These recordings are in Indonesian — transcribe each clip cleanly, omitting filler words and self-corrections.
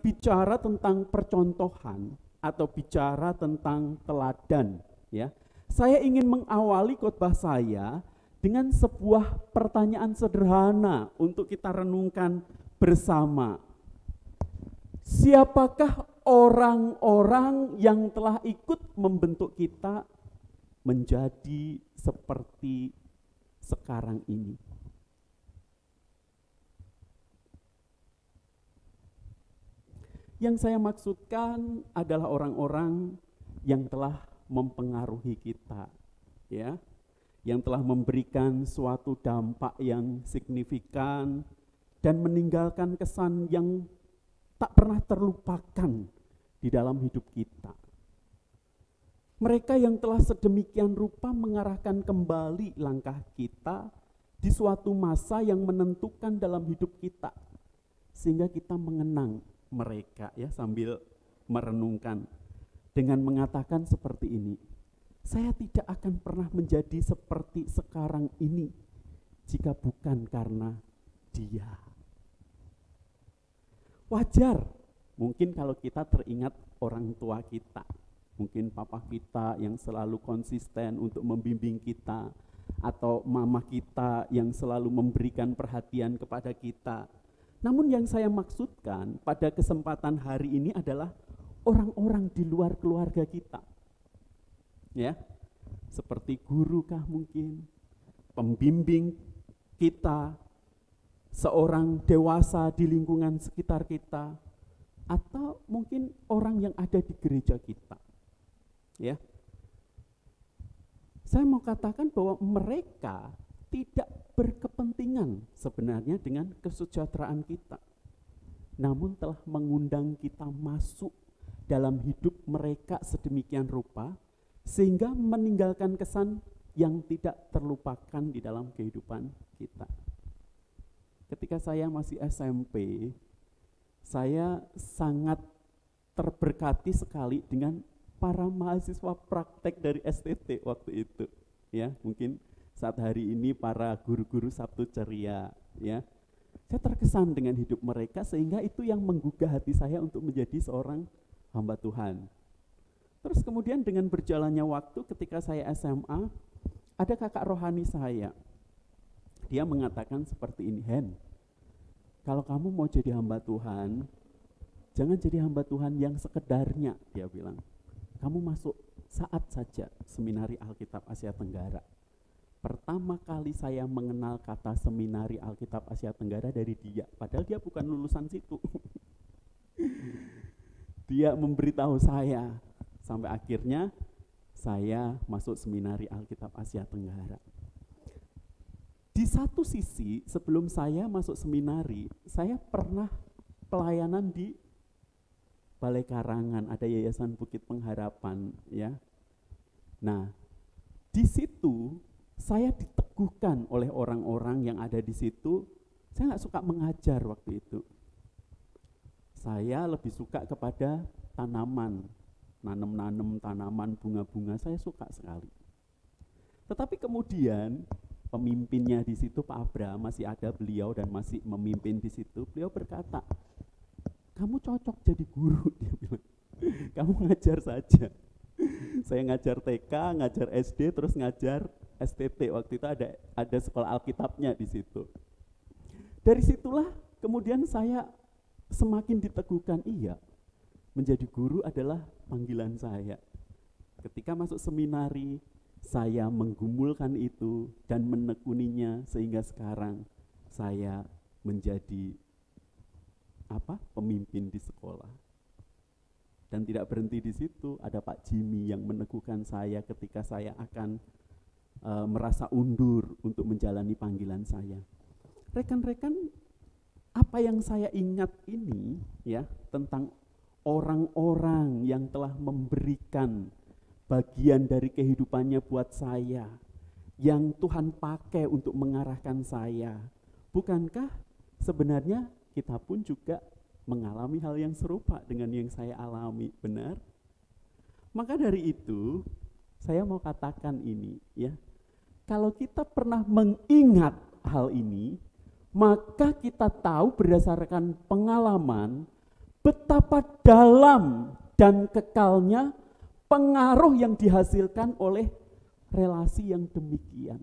bicara tentang percontohan atau bicara tentang teladan, ya. Saya ingin mengawali khotbah saya dengan sebuah pertanyaan sederhana untuk kita renungkan bersama. Siapakah orang-orang yang telah ikut membentuk kita menjadi seperti sekarang ini? Yang saya maksudkan adalah orang-orang yang telah mempengaruhi kita, ya, yang telah memberikan suatu dampak yang signifikan dan meninggalkan kesan yang tak pernah terlupakan di dalam hidup kita. Mereka yang telah sedemikian rupa mengarahkan kembali langkah kita di suatu masa yang menentukan dalam hidup kita, sehingga kita mengenang mereka, ya, sambil merenungkan dengan mengatakan seperti ini. Saya tidak akan pernah menjadi seperti sekarang ini jika bukan karena dia. Wajar mungkin kalau kita teringat orang tua kita, mungkin papa kita yang selalu konsisten untuk membimbing kita, atau mama kita yang selalu memberikan perhatian kepada kita. Namun yang saya maksudkan pada kesempatan hari ini adalah orang-orang di luar keluarga kita, ya, seperti guru kah mungkin, pembimbing kita, seorang dewasa di lingkungan sekitar kita, atau mungkin orang yang ada di gereja kita, ya. Saya mau katakan bahwa mereka tidak berkepentingan sebenarnya dengan kesejahteraan kita, namun telah mengundang kita masuk dalam hidup mereka sedemikian rupa sehingga meninggalkan kesan yang tidak terlupakan di dalam kehidupan kita. Ketika saya masih SMP, saya sangat terberkati sekali dengan para mahasiswa praktek dari STT waktu itu, ya. Mungkin saat hari ini para guru-guru Sabtu Ceria, ya. Saya terkesan dengan hidup mereka sehingga itu yang menggugah hati saya untuk menjadi seorang hamba Tuhan. Terus kemudian dengan berjalannya waktu ketika saya SMA, ada kakak rohani saya. Dia mengatakan seperti ini, "Hen, kalau kamu mau jadi hamba Tuhan, jangan jadi hamba Tuhan yang sekedarnya," dia bilang. "Kamu masuk saat saja Seminari Alkitab Asia Tenggara." Pertama kali saya mengenal kata Seminari Alkitab Asia Tenggara dari dia, padahal dia bukan lulusan situ. Dia memberitahu saya, sampai akhirnya saya masuk Seminari Alkitab Asia Tenggara. Di satu sisi, sebelum saya masuk seminari, saya pernah pelayanan di Balai Karangan, ada Yayasan Bukit Pengharapan, ya. Nah, di situ saya diteguhkan oleh orang-orang yang ada di situ. Saya nggak suka mengajar waktu itu. Saya lebih suka kepada tanaman, nanam tanaman, bunga-bunga, saya suka sekali. Tetapi kemudian pemimpinnya di situ, Pak Abraham, masih ada beliau dan masih memimpin di situ. Beliau berkata, "Kamu cocok jadi guru," dia bilang. "Kamu ngajar saja." Saya ngajar TK, ngajar SD, terus ngajar STT. Waktu itu ada sekolah Alkitabnya di situ. Dari situlah kemudian saya semakin diteguhkan, iya, menjadi guru adalah panggilan saya. Ketika masuk seminari, saya menggumulkan itu dan menekuninya sehingga sekarang saya menjadi pemimpin di sekolah. Dan tidak berhenti di situ, ada Pak Jimmy yang meneguhkan saya ketika saya akan merasa undur untuk menjalani panggilan saya. Rekan-rekan, apa yang saya ingat ini, ya, tentang orang-orang yang telah memberikan bagian dari kehidupannya buat saya, yang Tuhan pakai untuk mengarahkan saya. Bukankah sebenarnya kita pun juga mengalami hal yang serupa dengan yang saya alami, benar? Maka dari itu, saya mau katakan ini, ya. Kalau kita pernah mengingat hal ini, maka kita tahu berdasarkan pengalaman betapa dalam dan kekalnya pengaruh yang dihasilkan oleh relasi yang demikian.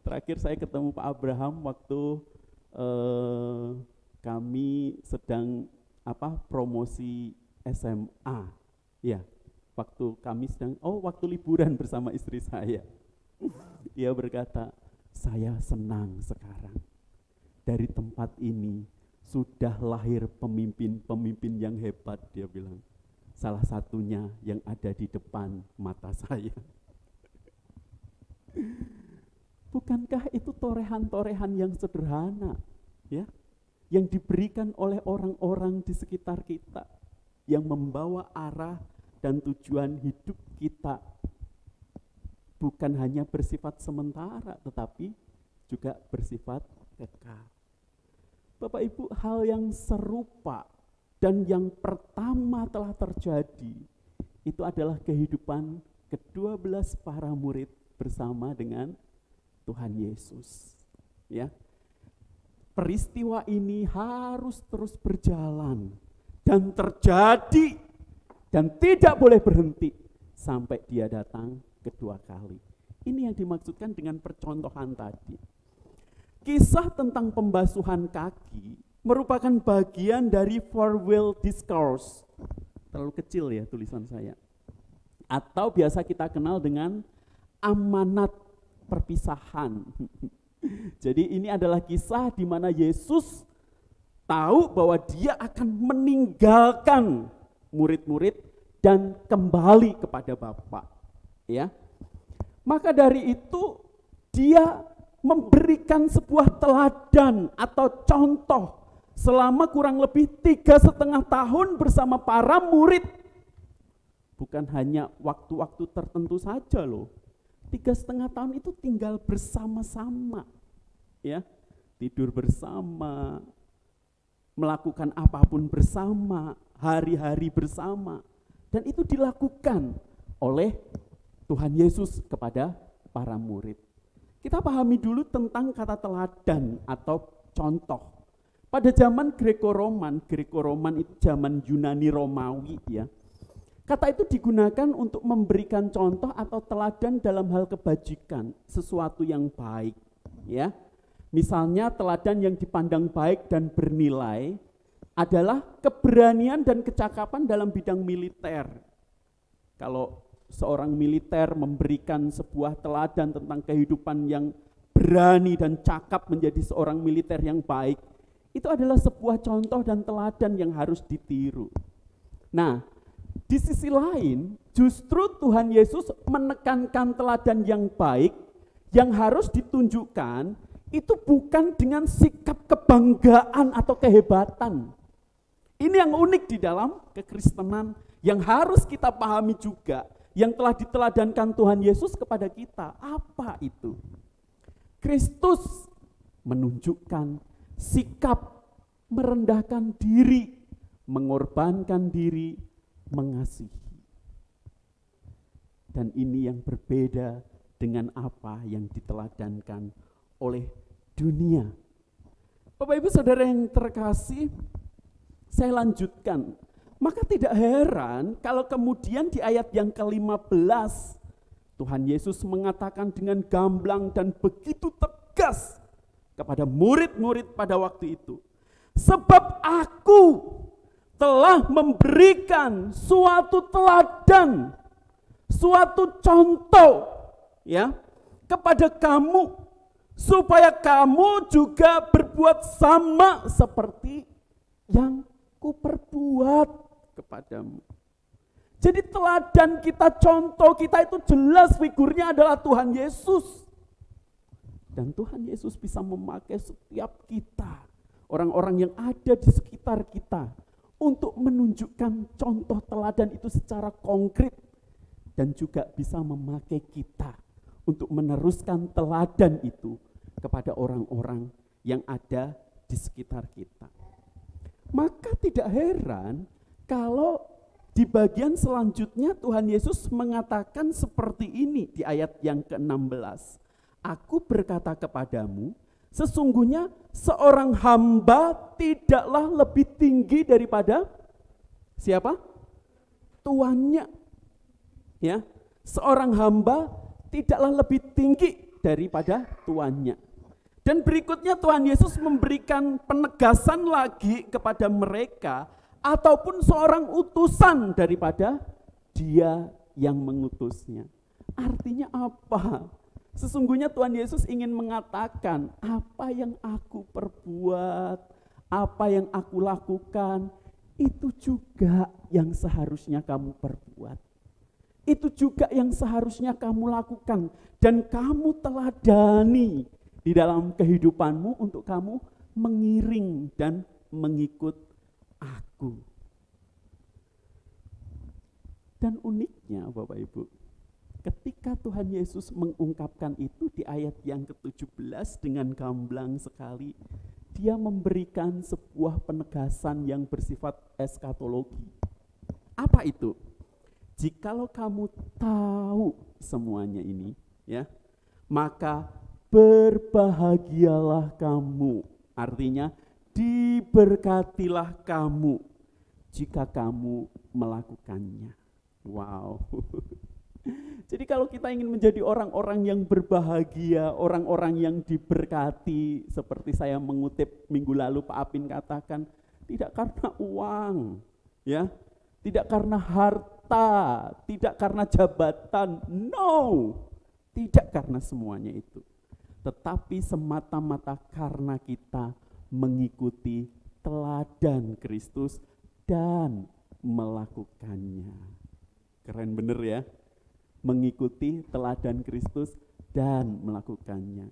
Terakhir saya ketemu Pak Abraham waktu kami sedang promosi SMA. Ya, waktu kami waktu liburan bersama istri saya. Dia berkata, saya senang sekarang. Dari tempat ini sudah lahir pemimpin-pemimpin yang hebat, dia bilang. Salah satunya yang ada di depan mata saya. Bukankah itu torehan-torehan yang sederhana, ya, yang diberikan oleh orang-orang di sekitar kita, yang membawa arah dan tujuan hidup kita, bukan hanya bersifat sementara, tetapi juga bersifat kekal. Bapak Ibu, hal yang serupa dan yang pertama telah terjadi, itu adalah kehidupan ke-12 para murid bersama dengan Tuhan Yesus. Ya, peristiwa ini harus terus berjalan dan terjadi dan tidak boleh berhenti sampai dia datang kedua kali. Ini yang dimaksudkan dengan percontohan tadi. Kisah tentang pembasuhan kaki merupakan bagian dari farewell discourse. Terlalu kecil ya tulisan saya. Atau biasa kita kenal dengan amanat perpisahan. Jadi ini adalah kisah di mana Yesus tahu bahwa dia akan meninggalkan murid-murid dan kembali kepada Bapa. Ya. Maka dari itu dia memberikan sebuah teladan atau contoh selama kurang lebih 3,5 tahun bersama para murid. Bukan hanya waktu-waktu tertentu saja loh. 3,5 tahun itu tinggal bersama-sama, ya, tidur bersama, melakukan apapun bersama, hari-hari bersama, dan itu dilakukan oleh Tuhan Yesus kepada para murid. Kita pahami dulu tentang kata teladan atau contoh. Pada zaman Greko-Roman itu zaman Yunani Romawi ya. Kata itu digunakan untuk memberikan contoh atau teladan dalam hal kebajikan, sesuatu yang baik, ya. Misalnya teladan yang dipandang baik dan bernilai adalah keberanian dan kecakapan dalam bidang militer. Kalau seorang militer memberikan sebuah teladan tentang kehidupan yang berani dan cakap menjadi seorang militer yang baik, itu adalah sebuah contoh dan teladan yang harus ditiru. Nah, di sisi lain, justru Tuhan Yesus menekankan teladan yang baik yang harus ditunjukkan itu bukan dengan sikap kebanggaan atau kehebatan. Ini yang unik di dalam kekristenan yang harus kita pahami juga, yang telah diteladankan Tuhan Yesus kepada kita. Apa itu? Kristus menunjukkan sikap merendahkan diri, mengorbankan diri, mengasihi. Dan ini yang berbeda dengan apa yang diteladankan oleh dunia. Bapak Ibu Saudara yang terkasih, saya lanjutkan. Maka tidak heran kalau kemudian di ayat yang ke-15 Tuhan Yesus mengatakan dengan gamblang dan begitu tegas kepada murid-murid pada waktu itu, sebab aku telah memberikan suatu teladan, suatu contoh ya kepada kamu supaya kamu juga berbuat sama seperti yang kuperbuat kepadamu. Jadi teladan kita, contoh kita itu jelas figurnya adalah Tuhan Yesus. Dan Tuhan Yesus bisa memakai setiap kita, orang-orang yang ada di sekitar kita, untuk menunjukkan contoh teladan itu secara konkret. Dan juga bisa memakai kita untuk meneruskan teladan itu kepada orang-orang yang ada di sekitar kita. Maka tidak heran kalau di bagian selanjutnya Tuhan Yesus mengatakan seperti ini di ayat yang ke-16. Aku berkata kepadamu, Sesungguhnya seorang hamba tidaklah lebih tinggi daripada siapa? Tuannya. Ya, seorang hamba tidaklah lebih tinggi daripada tuannya. Dan berikutnya Tuhan Yesus memberikan penegasan lagi kepada mereka, ataupun seorang utusan daripada Dia yang mengutusnya. Artinya apa? Sesungguhnya Tuhan Yesus ingin mengatakan, apa yang aku perbuat, apa yang aku lakukan, itu juga yang seharusnya kamu perbuat. Itu juga yang seharusnya kamu lakukan. Dan kamu teladani di dalam kehidupanmu untuk kamu mengiring dan mengikut aku. Dan uniknya Bapak Ibu, ketika Tuhan Yesus mengungkapkan itu di ayat yang ke-17 dengan gamblang sekali, Dia memberikan sebuah penegasan yang bersifat eskatologi. Apa itu? Jikalau kamu tahu semuanya ini, ya, maka berbahagialah kamu. Artinya diberkatilah kamu jika kamu melakukannya. Wow. Jadi kalau kita ingin menjadi orang-orang yang berbahagia, orang-orang yang diberkati, seperti saya mengutip minggu lalu Pak Apin katakan, tidak karena uang, ya, tidak karena harta, tidak karena jabatan, no, tidak karena semuanya itu. Tetapi semata-mata karena kita mengikuti teladan Kristus dan melakukannya. Keren bener ya, mengikuti teladan Kristus dan melakukannya.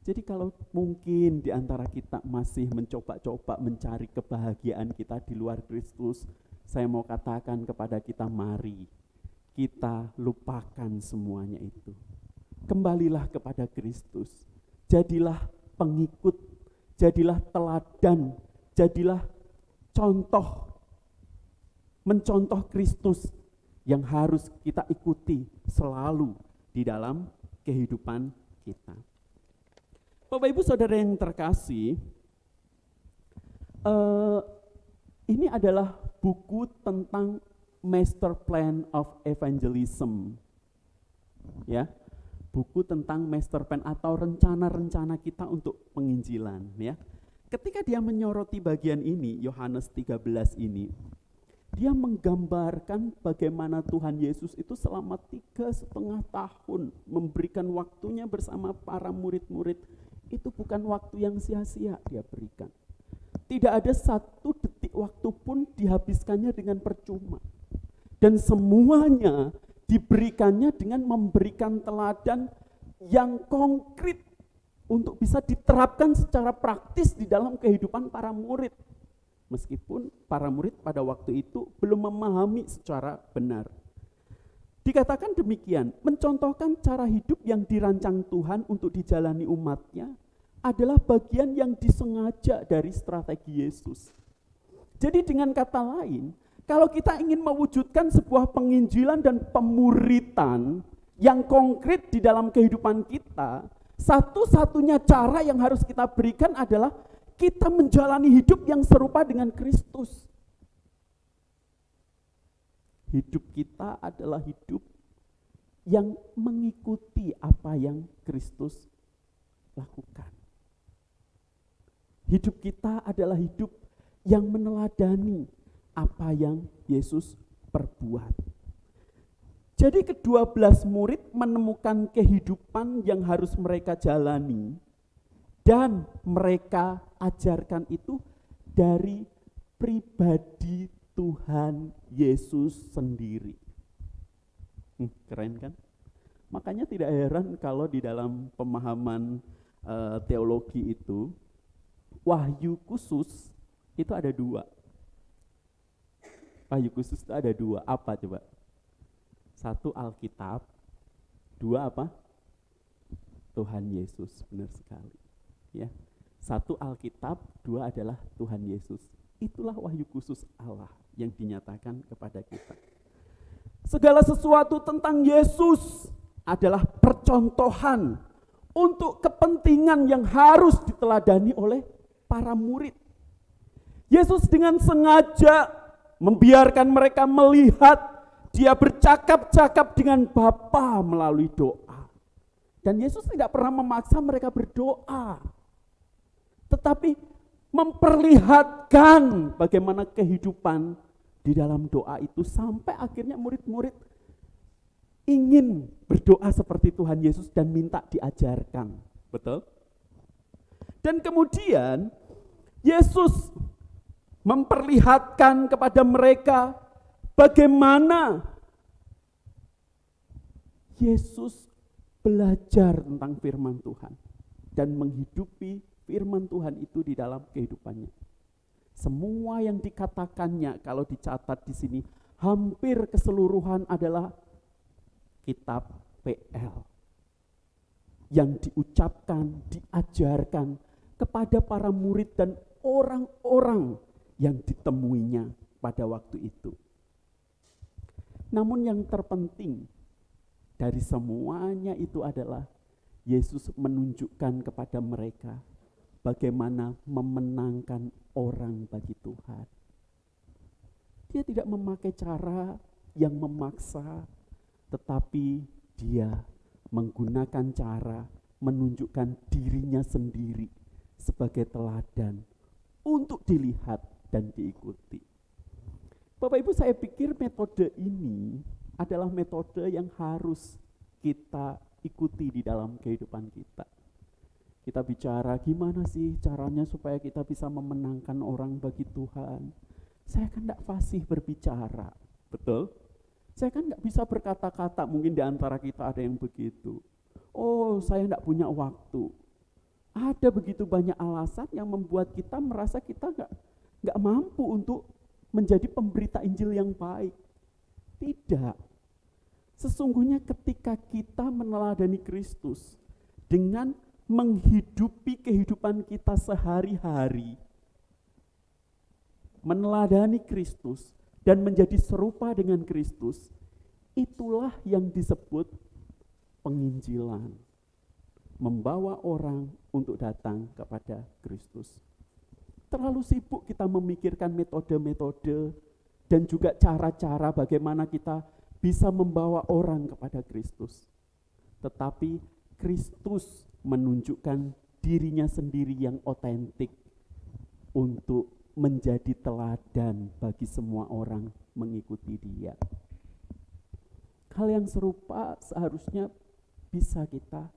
Jadi kalau mungkin di antara kita masih mencoba-coba mencari kebahagiaan kita di luar Kristus, saya mau katakan kepada kita, mari kita lupakan semuanya itu. Kembalilah kepada Kristus, jadilah pengikut, jadilah teladan, jadilah contoh, mencontoh Kristus yang harus kita ikuti selalu di dalam kehidupan kita. Bapak Ibu Saudara yang terkasih, ini adalah buku tentang Master Plan of Evangelism. Ya, buku tentang master plan atau rencana-rencana kita untuk penginjilan, ya. Ketika dia menyoroti bagian ini, Yohanes 13 ini, dia menggambarkan bagaimana Tuhan Yesus itu selama 3,5 tahun memberikan waktunya bersama para murid-murid. Itu bukan waktu yang sia-sia dia berikan. Tidak ada satu detik waktu pun dihabiskannya dengan percuma. Dan semuanya diberikannya dengan memberikan teladan yang konkret untuk bisa diterapkan secara praktis di dalam kehidupan para murid. Meskipun para murid pada waktu itu belum memahami secara benar. Dikatakan demikian, mencontohkan cara hidup yang dirancang Tuhan untuk dijalani umatnya adalah bagian yang disengaja dari strategi Yesus. Jadi dengan kata lain, kalau kita ingin mewujudkan sebuah penginjilan dan pemuritan yang konkret di dalam kehidupan kita, satu-satunya cara yang harus kita berikan adalah kita menjalani hidup yang serupa dengan Kristus. Hidup kita adalah hidup yang mengikuti apa yang Kristus lakukan. Hidup kita adalah hidup yang meneladani apa yang Yesus perbuat. Jadi ke-12 murid menemukan kehidupan yang harus mereka jalani dan mereka ajarkan itu dari pribadi Tuhan Yesus sendiri. Keren kan? Makanya tidak heran kalau di dalam pemahaman teologi itu, wahyu khusus itu ada 2. Wahyu khusus itu ada 2, apa coba? 1 Alkitab, 2 apa? Tuhan Yesus, benar sekali. Ya, 1 Alkitab, 2 adalah Tuhan Yesus. Itulah wahyu khusus Allah yang dinyatakan kepada kita. Segala sesuatu tentang Yesus adalah percontohan untuk kepentingan yang harus diteladani oleh para murid. Yesus dengan sengaja membiarkan mereka melihat dia bercakap-cakap dengan Bapa melalui doa. Dan Yesus tidak pernah memaksa mereka berdoa, tetapi memperlihatkan bagaimana kehidupan di dalam doa itu sampai akhirnya murid-murid ingin berdoa seperti Tuhan Yesus dan minta diajarkan. Betul? Dan kemudian Yesus memperlihatkan kepada mereka bagaimana Yesus belajar tentang firman Tuhan dan menghidupi firman Tuhan itu di dalam kehidupannya. Semua yang dikatakannya kalau dicatat di sini hampir keseluruhan adalah kitab PL yang diucapkan, diajarkan kepada para murid dan orang-orang yang ditemuinya pada waktu itu. Namun yang terpenting dari semuanya itu adalah Yesus menunjukkan kepada mereka bagaimana memenangkan orang bagi Tuhan. Dia tidak memakai cara yang memaksa, tetapi dia menggunakan cara menunjukkan dirinya sendiri sebagai teladan untuk dilihat dan diikuti. Bapak Ibu, saya pikir metode ini adalah metode yang harus kita ikuti di dalam kehidupan kita. Kita bicara gimana sih caranya supaya kita bisa memenangkan orang bagi Tuhan. Saya kan tidak fasih berbicara, betul? Saya kan nggak bisa berkata-kata, mungkin di antara kita ada yang begitu. Oh, saya nggak punya waktu. Ada begitu banyak alasan yang membuat kita merasa kita nggak mampu untuk menjadi pemberita Injil yang baik. Tidak. Sesungguhnya ketika kita meneladani Kristus dengan menghidupi kehidupan kita sehari-hari, meneladani Kristus dan menjadi serupa dengan Kristus, itulah yang disebut penginjilan. Membawa orang untuk datang kepada Kristus. Terlalu sibuk kita memikirkan metode-metode dan juga cara-cara bagaimana kita bisa membawa orang kepada Kristus. Tetapi Kristus menunjukkan dirinya sendiri yang otentik untuk menjadi teladan bagi semua orang mengikuti dia. Hal yang serupa seharusnya bisa kita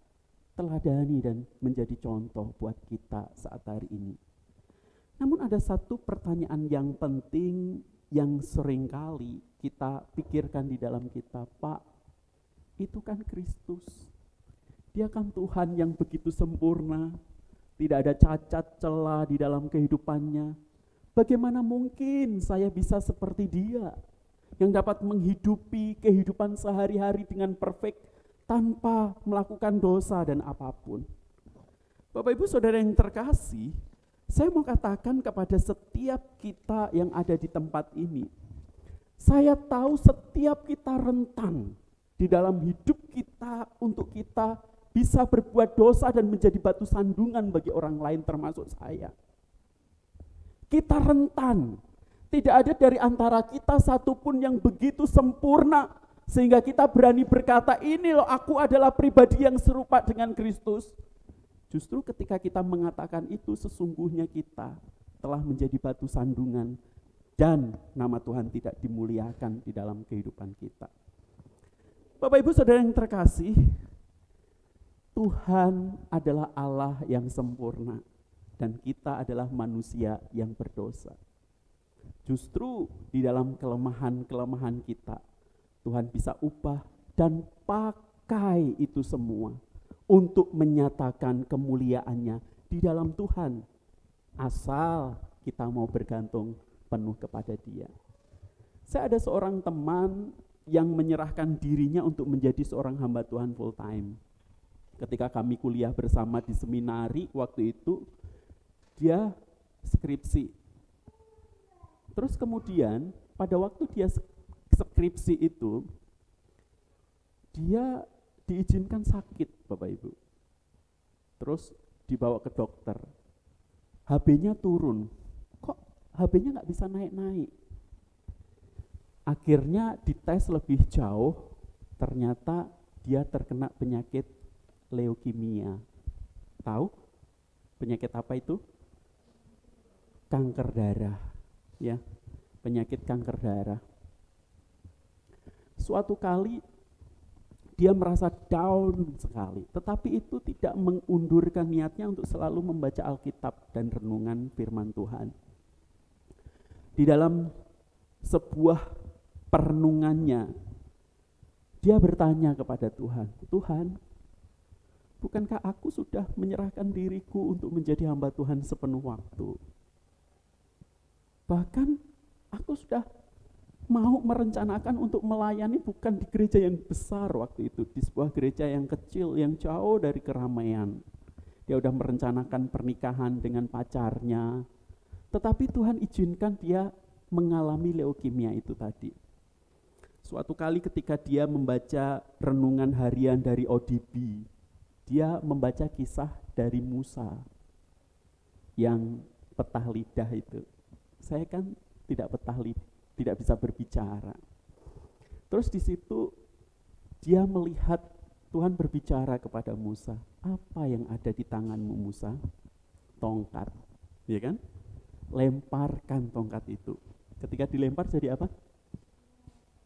teladani dan menjadi contoh buat kita saat hari ini. Namun ada satu pertanyaan yang penting yang seringkali kita pikirkan di dalam kitab, Pak, itu kan Kristus. Dia kan Tuhan yang begitu sempurna, tidak ada cacat celah di dalam kehidupannya. Bagaimana mungkin saya bisa seperti dia, yang dapat menghidupi kehidupan sehari-hari dengan perfect, tanpa melakukan dosa dan apapun. Bapak Ibu Saudara yang terkasih, saya mau katakan kepada setiap kita yang ada di tempat ini, saya tahu setiap kita rentan di dalam hidup kita untuk kita bisa berbuat dosa dan menjadi batu sandungan bagi orang lain termasuk saya. Kita rentan, tidak ada dari antara kita satupun yang begitu sempurna sehingga kita berani berkata, ini loh aku adalah pribadi yang serupa dengan Kristus. Justru ketika kita mengatakan itu, sesungguhnya kita telah menjadi batu sandungan dan nama Tuhan tidak dimuliakan di dalam kehidupan kita. Bapak Ibu Saudara yang terkasih, Tuhan adalah Allah yang sempurna dan kita adalah manusia yang berdosa. Justru di dalam kelemahan-kelemahan kita, Tuhan bisa ubah dan pakai itu semua untuk menyatakan kemuliaannya di dalam Tuhan, asal kita mau bergantung penuh kepada Dia. Saya ada seorang teman yang menyerahkan dirinya untuk menjadi seorang hamba Tuhan full time. Ketika kami kuliah bersama di seminari, waktu itu dia skripsi. Terus kemudian pada waktu dia skripsi itu, dia diizinkan sakit, Bapak Ibu. terus dibawa ke dokter. HB-nya turun. Kok HB-nya nggak bisa naik-naik? Akhirnya dites lebih jauh, ternyata dia terkena penyakit leukemia. Tahu penyakit apa itu? Kanker darah, ya, penyakit kanker darah. Suatu kali dia merasa down sekali, tetapi itu tidak mengundurkan niatnya untuk selalu membaca Alkitab dan renungan firman Tuhan. Di dalam sebuah perenungannya, dia bertanya kepada Tuhan, Tuhan, bukankah aku sudah menyerahkan diriku untuk menjadi hamba Tuhan sepenuh waktu? Bahkan aku sudah mau merencanakan untuk melayani bukan di gereja yang besar waktu itu, di sebuah gereja yang kecil, yang jauh dari keramaian. Dia udah merencanakan pernikahan dengan pacarnya, tetapi Tuhan izinkan dia mengalami leukemia itu tadi. Suatu kali ketika dia membaca renungan harian dari ODB, dia membaca kisah dari Musa yang petah lidah itu. Saya kan tidak petah lidah, tidak bisa berbicara. Terus di situ dia melihat Tuhan berbicara kepada Musa. Apa yang ada di tanganmu, Musa? Tongkat, ya kan? Lemparkan tongkat itu. Ketika dilempar jadi apa?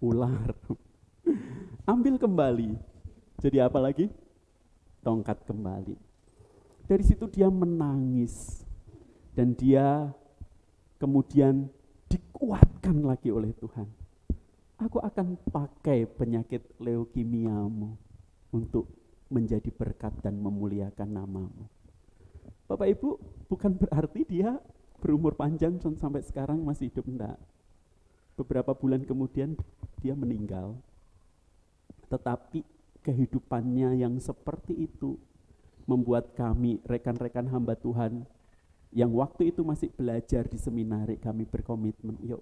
Ular. Ambil kembali. Jadi apa lagi? Tongkat kembali. Dari situ dia menangis dan dia kemudian dikuatkan lagi oleh Tuhan. Aku akan pakai penyakit leukemiamu untuk menjadi berkat dan memuliakan namamu. Bapak Ibu, bukan berarti dia berumur panjang sampai sekarang masih hidup, enggak. Beberapa bulan kemudian dia meninggal. Tetapi kehidupannya yang seperti itu membuat kami, rekan-rekan hamba Tuhan, yang waktu itu masih belajar di seminari, kami berkomitmen, yuk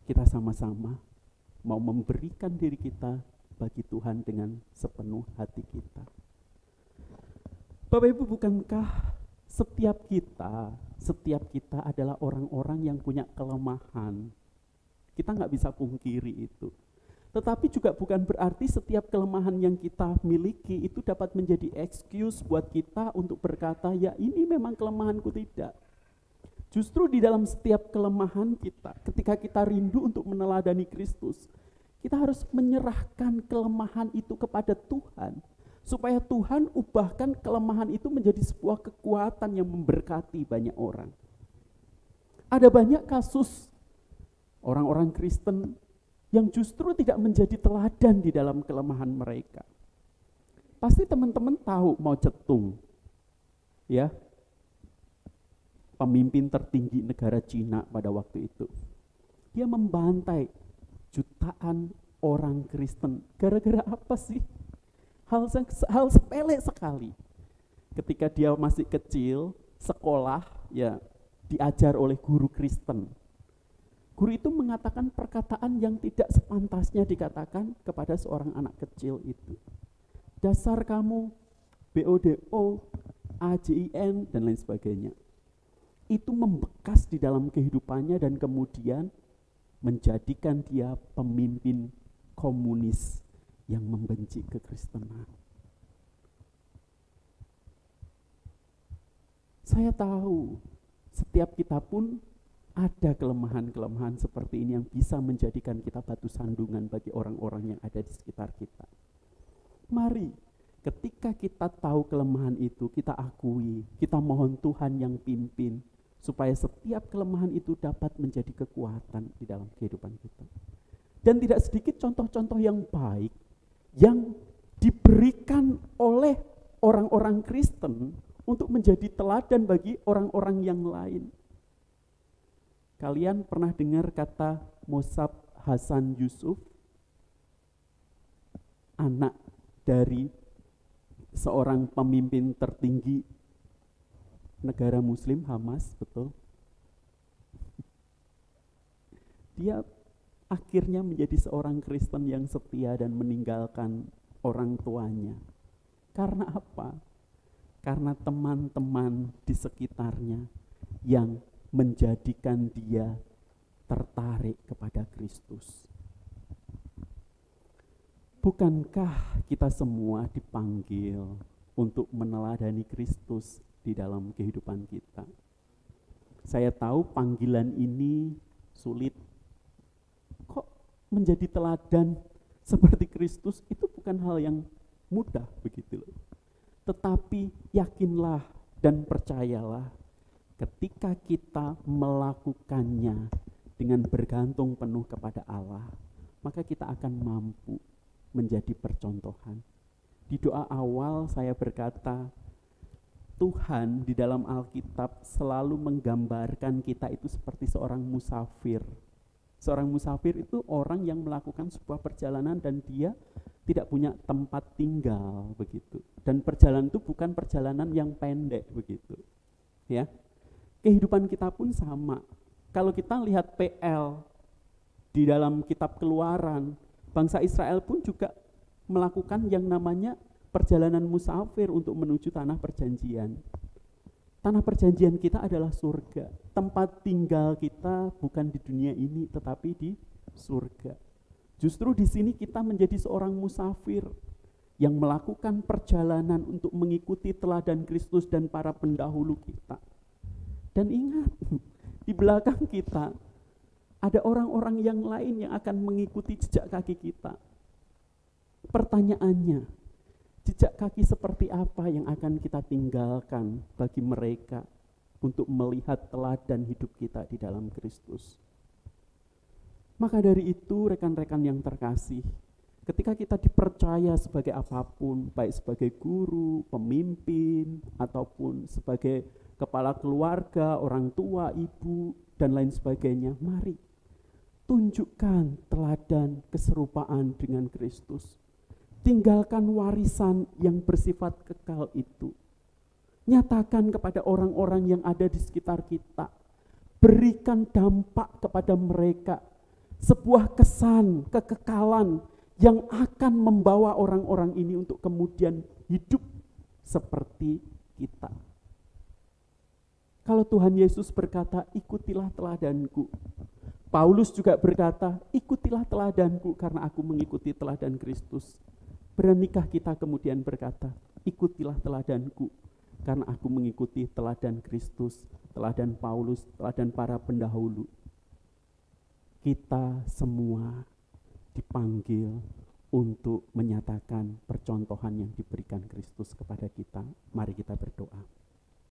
kita sama-sama mau memberikan diri kita bagi Tuhan dengan sepenuh hati kita. Bapak Ibu, bukankah setiap kita adalah orang-orang yang punya kelemahan? Kita nggak bisa pungkiri itu. Tetapi juga bukan berarti setiap kelemahan yang kita miliki itu dapat menjadi excuse buat kita untuk berkata, ya ini memang kelemahanku, tidak. Justru di dalam setiap kelemahan kita, ketika kita rindu untuk meneladani Kristus, kita harus menyerahkan kelemahan itu kepada Tuhan, supaya Tuhan ubahkan kelemahan itu menjadi sebuah kekuatan yang memberkati banyak orang. Ada banyak kasus orang-orang Kristen yang justru tidak menjadi teladan di dalam kelemahan mereka. Pasti teman-teman tahu Mao Zedong, ya, pemimpin tertinggi negara Cina pada waktu itu. Dia membantai jutaan orang Kristen. Gara-gara apa sih? Hal sepele sekali. Ketika dia masih kecil, sekolah, ya, diajar oleh guru Kristen. Guru itu mengatakan perkataan yang tidak sepantasnya dikatakan kepada seorang anak kecil itu. Dasar kamu, BODO, AJIN, dan lain sebagainya. Itu membekas di dalam kehidupannya dan kemudian menjadikan dia pemimpin komunis yang membenci kekristenan. Saya tahu setiap kita pun ada kelemahan-kelemahan seperti ini yang bisa menjadikan kita batu sandungan bagi orang-orang yang ada di sekitar kita. Mari, ketika kita tahu kelemahan itu, kita akui, kita mohon Tuhan yang pimpin, supaya setiap kelemahan itu dapat menjadi kekuatan di dalam kehidupan kita. Dan tidak sedikit contoh-contoh yang baik yang diberikan oleh orang-orang Kristen untuk menjadi teladan bagi orang-orang yang lain. Kalian pernah dengar kata Mossab Hasan Yusuf? Anak dari seorang pemimpin tertinggi negara Muslim, Hamas, betul? Dia akhirnya menjadi seorang Kristen yang setia dan meninggalkan orang tuanya. Karena apa? karena teman-teman di sekitarnya yang menjadikan dia tertarik kepada Kristus. Bukankah kita semua dipanggil untuk meneladani Kristus di dalam kehidupan kita? Saya tahu panggilan ini sulit. Kok menjadi teladan seperti Kristus itu bukan hal yang mudah begitu loh. Tetapi yakinlah dan percayalah, ketika kita melakukannya dengan bergantung penuh kepada Allah, maka kita akan mampu menjadi percontohan. Di doa awal saya berkata, Tuhan di dalam Alkitab selalu menggambarkan kita itu seperti seorang musafir. Seorang musafir itu orang yang melakukan sebuah perjalanan dan dia tidak punya tempat tinggal begitu. Dan perjalanan itu bukan perjalanan yang pendek begitu. Ya. Kehidupan kita pun sama. Kalau kita lihat PL di dalam kitab Keluaran, bangsa Israel pun juga melakukan yang namanya perjalanan musafir untuk menuju tanah perjanjian. Tanah perjanjian kita adalah surga. Tempat tinggal kita bukan di dunia ini, tetapi di surga. Justru di sini kita menjadi seorang musafir yang melakukan perjalanan untuk mengikuti teladan Kristus dan para pendahulu kita. Dan ingat, di belakang kita ada orang-orang yang lain yang akan mengikuti jejak kaki kita. Pertanyaannya, jejak kaki seperti apa yang akan kita tinggalkan bagi mereka untuk melihat teladan hidup kita di dalam Kristus? Maka dari itu, rekan-rekan yang terkasih, ketika kita dipercaya sebagai apapun, baik sebagai guru, pemimpin, ataupun sebagai kepala keluarga, orang tua, ibu, dan lain sebagainya, mari tunjukkan teladan keserupaan dengan Kristus. Tinggalkan warisan yang bersifat kekal itu. Nyatakan kepada orang-orang yang ada di sekitar kita. Berikan dampak kepada mereka. Sebuah kesan, kekekalan yang akan membawa orang-orang ini untuk kemudian hidup seperti kita. Kalau Tuhan Yesus berkata, ikutilah teladanku. Paulus juga berkata, ikutilah teladanku karena aku mengikuti teladan Kristus. Beranikah kita kemudian berkata, ikutilah teladanku karena aku mengikuti teladan Kristus, teladan Paulus, teladan para pendahulu. Kita semua dipanggil untuk menyatakan percontohan yang diberikan Kristus kepada kita. Mari kita berdoa.